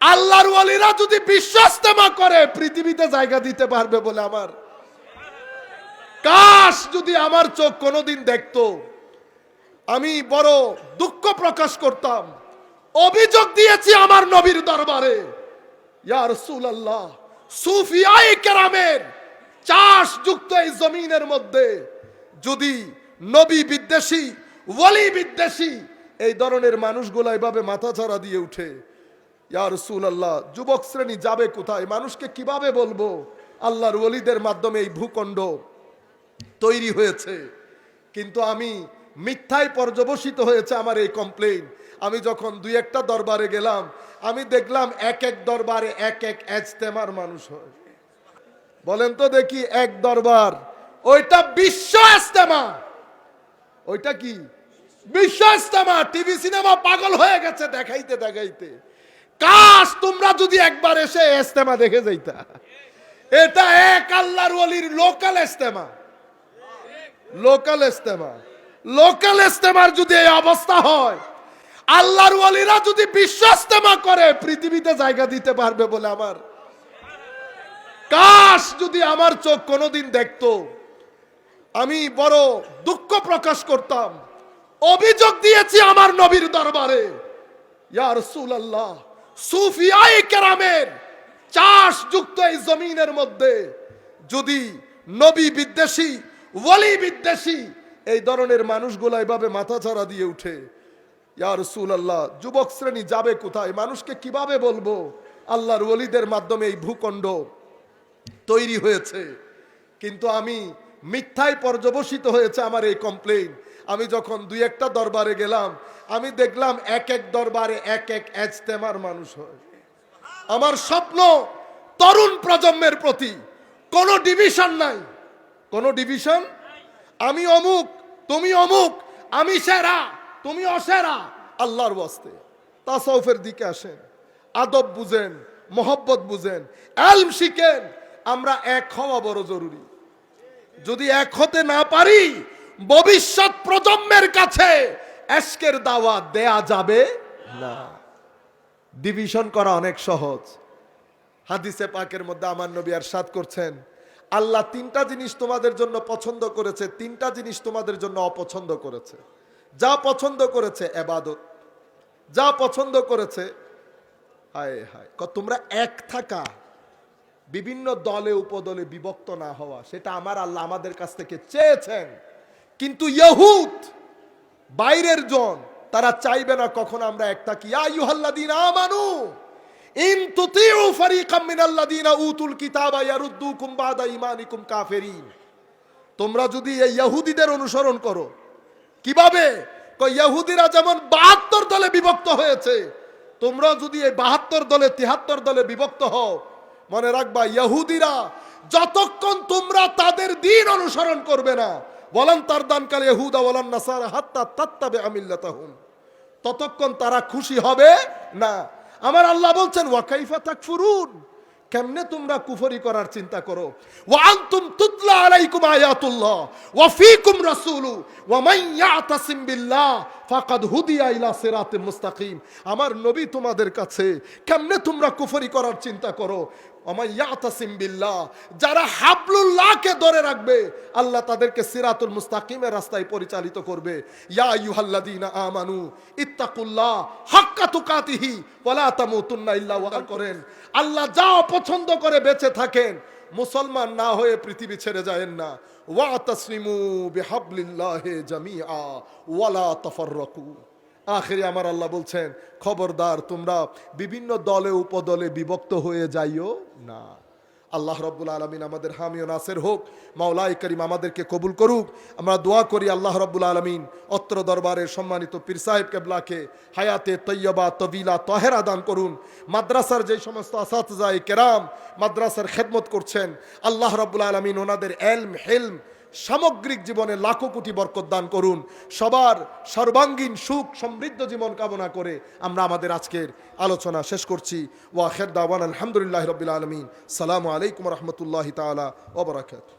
আল্লাহর ওয়ালিরা যদি বিশ্ব ইস্তেমা করে পৃথিবীতে জায়গা দিতে পারবে বলে আমার কাশ যদি আমার চোখ কোনোদিন দেখতো। আমি বড় দুঃখ প্রকাশ করতাম। অভিযোগ দিয়েছি আমার নবীর দরবারে, ইয়া রাসূলুল্লাহ, সুফিয়ায়ে কেরামের চাষ যুক্ত এই জমিনের মধ্যে যদি নবী বিদ্বেষী, ওয়ালি বিদ্বেষী এই ধরনের মানুষগুলো এভাবে মাথাছাড়া দিয়ে উঠে, ইয়া রাসূলুল্লাহ, যুবক শ্রেণী যাবে কোথায়? মানুষকে কিভাবে বলবো আল্লাহর ওয়ালিদের মাধ্যমে এই ভূখণ্ড তৈরি হয়েছে? কিন্তু আমি মিথ্যায় পর্যবসিত হয়েছে আমার এই কমপ্লেইন। আমি যখন দুই একটা দরবারে গেলাম, আমি দেখলাম এক এক দরবারে এক এক ইজতেমার মানুষ হয়। বলেন তো দেখি, এক দরবার ওইটা বিশ্ব ইজতেমা, ওইটা কি বিশ্ব ইজতেমা। টিভি সিনেমা পাগল হয়ে গেছে দেখাইতে দেখাইতে। কাশ তোমরা যদি একবার এসে ইজতেমা দেখে যাইতা। এটা এক আল্লাহর ওয়ালির লোকাল ইজতেমা, লোকাল ইজতেমা। লোকাল ইজতেমার যদি এই অবস্থা হয়, আল্লাহর ওয়ালিরা যদি বিশ্ব ইজতেমা করে পৃথিবীতে জায়গা দিতে পারবে বলে আমার কাশ যদি আমার চোখ কোনোদিন দেখতো। আমি বড় দুঃখ প্রকাশ করতাম। অভিযোগ দিয়েছি আমার নবীর দরবারে, ইয়া রাসূলুল্লাহ, সুফিয়ায়ে কেরামের চাষ যুক্ত এই জমিনের মধ্যে যদি নবী বিদ্বেষী, ওয়ালি বিদ্বেষী এই ধরনের মানুষগুলো এভাবে মাথাছাড়া দিয়ে উঠে, ইয়া রাসূলুল্লাহ, যুবক শ্রেণী যাবে কোথায়? মানুষকে কিভাবে বলবো আল্লাহর ওয়ালিদের মাধ্যমে এই ভূখণ্ড তৈরি হয়েছে? কিন্তু আমি মিথ্যায় পর্যবসিত হয়েছে আমার এই কমপ্লেইন। আমি যখন দুই একটা দরবারে গেলাম, আমি দেখলাম এক এক দরবারে এক এক ইজতেমার মানুষ হয়। আমার স্বপ্ন তরুণ প্রজন্মের প্রতি কোনো ডিভিশন নাই, কোনো ডিভিশন। আমি অমুক, তুমি অমুক, আমি সেরা, তুমি অসেরা। আল্লাহর ওয়াস্তে তাসাউফের দিকে আসেন, আদব বুঝেন, মোহব্বত বুঝেন, ইলম শিখেন। আমরা এক হওয়া বড় জরুরি। যদি এক হতে না পারি, ভবিষ্যৎ প্রজন্মের কাছে এশকের দাওয়াত দেয়া যাবে না। ডিভিশন করা অনেক সহজ। হাদিসে পাকের মধ্যে আমার নবী ইরশাদ করছেন, আল্লাহ তিনটা জিনিস তোমাদের জন্য পছন্দ করেছে, তিনটা জিনিস তোমাদের জন্য অপছন্দ করেছে। যা পছন্দ করেছে ইবাদত, যা পছন্দ করেছে হায় হায় তোমরা এক থাকা, বিভিন্ন দলে উপদলে বিভক্ত না হওয়া, সেটা আমার আল্লাহ আমাদের কাছ থেকে চেয়েছেন। কিন্তু ইহুদ বাইরের জন, তারা চাইবে না কখন আমরা এক থাকি। ইয়া আইয়ুহাল্লাযীনা আমানু ইন তুতিউ ফারীকাম মিনাল্লাযীনা উতুল কিতাবা ইয়ারুদ্দুকুম বাদা ঈমানিকুম কাফিরিন। তোমরা যদি এই ইহুদিদের অনুসরণ করো, কিভাবে? ইহুদিরা যেমন 72 দলে বিভক্ত হয়েছে, তোমরা যদি এই 72 দলে 73 দলে বিভক্ত হও, মনে রাখবা ইহুদিরা যতক্ষণ তোমরা তাদের দ্বীন অনুসরণ করবে না, ওয়ালান তারদানকাল ইহুদা ওয়ালান নাসারা হাত্তা তাত্তাবিআ মিল্লাতাহুম, ততক্ষণ তারা খুশি হবে না। আমার আল্লাহ বলছেন, ওয়া কাইফা তাকফুরুন, কেমনে তোমরা কুফরি করার চিন্তা করো। ওয়া আনতুম তুতলা আলাইকুম আয়াতুল্লাহ ওয়া ফীকুম রাসূলু ওয়া মান ইয়াতাসিম বিল্লাহ ফাকাদ হুদিয়া ইলা সিরাতিম মুস্তাকিম। আমার নবী তোমাদের কাছে কেমনে তোমরা কুফরি করার চিন্তা করো। ওয়া মান ইয়াতাসিম বিল্লাহ, যারা হাবলুল্লাহকে ধরে রাখবে, আল্লাহ তাদেরকে সিরাতুল মুস্তাকিমের রাস্তায় পরিচালিত করবে। ইয়া আইয়ুহাল্লাযীনা আমানু ইত্তাকুল্লাহ হাক্কা তুকাতিহি ওয়া লা তামুতুন্না ইল্লা ওয়া করেন। আল্লাহ যা পছন্দ করে বেঁচে থাকেন, মুসলমান না হয়ে পৃথিবী ছেড়ে যায়েন না। ওয়াতাসলিমু বিহাবলিল্লাহি জামিআ ওয়া লা তাফাররাকু। আখিরে আমার আল্লাহ বলছেন, খবরদার তোমরা বিভিন্ন দলে উপদলে বিভক্ত হয়ে যাইও না। আল্লাহ রাব্বুল আলামিন আমাদের হামি ও নাসির হোক। মাওলাই করিম আমাদেরকে কবুল করুক। আমরা দোয়া করি আল্লাহ রাব্বুল আলামিন অত্র দরবারের সম্মানিত পীর সাহেব কেবলাকে হায়াতে তৈয়বা তবিলা তাহেরা দান করুন। মাদ্রাসার যে সমস্ত আসাতিজায়ে কেরাম মাদ্রাসার খেদমত করছেন, আল্লাহ রাব্বুল আলামিন ওনাদের ইলম হিলম সামগ্রিক জীবনে লাখো কোটি বরকত দান করুন। সবার সর্বাঙ্গীন সুখ সমৃদ্ধ জীবন কামনা করে আমরা আমাদের আজকের আলোচনা শেষ করছি। ওয়া আখির দাওয়ানা আলহামদুলিল্লাহি রাব্বিল আলামিন। আসসালামু আলাইকুম ওয়া রাহমাতুল্লাহি তাআলা ওয়া বারাকাতুহু।